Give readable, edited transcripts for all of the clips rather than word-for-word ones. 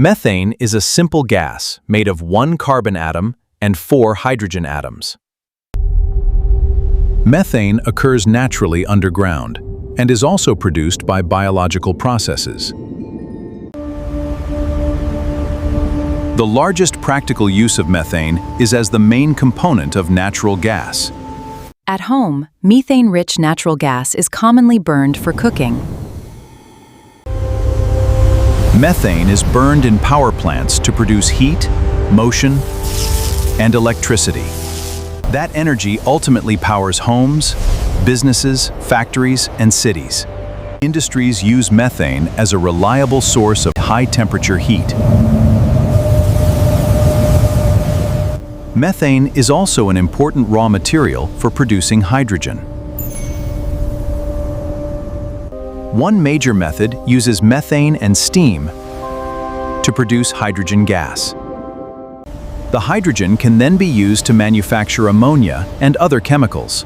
Methane is a simple gas made of one carbon atom and 4 hydrogen atoms. Methane occurs naturally underground and is also produced by biological processes. The largest practical use of methane is as the main component of natural gas. At home, methane-rich natural gas is commonly burned for cooking. Methane is burned in power plants to produce heat, motion, and electricity. That energy ultimately powers homes, businesses, factories, and cities. Industries use methane as a reliable source of high-temperature heat. Methane is also an important raw material for producing hydrogen. One major method uses methane and steam to produce hydrogen gas. The hydrogen can then be used to manufacture ammonia and other chemicals.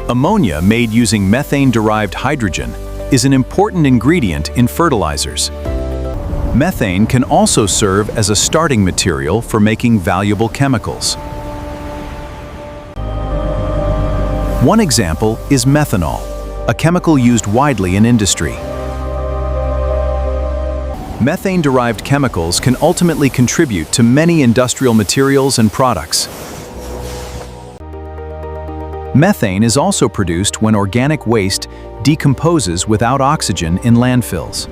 Ammonia made using methane-derived hydrogen is an important ingredient in fertilizers. Methane can also serve as a starting material for making valuable chemicals. One example is methanol, a chemical used widely in industry. Methane-derived chemicals can ultimately contribute to many industrial materials and products. Methane is also produced when organic waste decomposes without oxygen in landfills.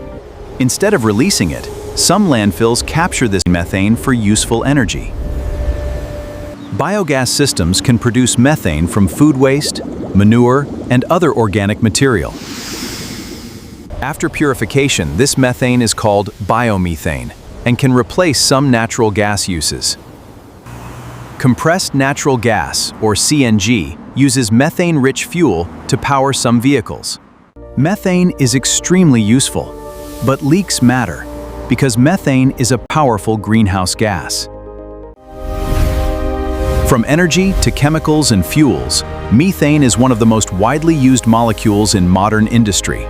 Instead of releasing it, some landfills capture this methane for useful energy. Biogas systems can produce methane from food waste, manure, and other organic material. After purification, this methane is called biomethane and can replace some natural gas uses. Compressed natural gas, or CNG, uses methane-rich fuel to power some vehicles. Methane is extremely useful, but leaks matter because methane is a powerful greenhouse gas. From energy to chemicals and fuels, methane is one of the most widely used molecules in modern industry.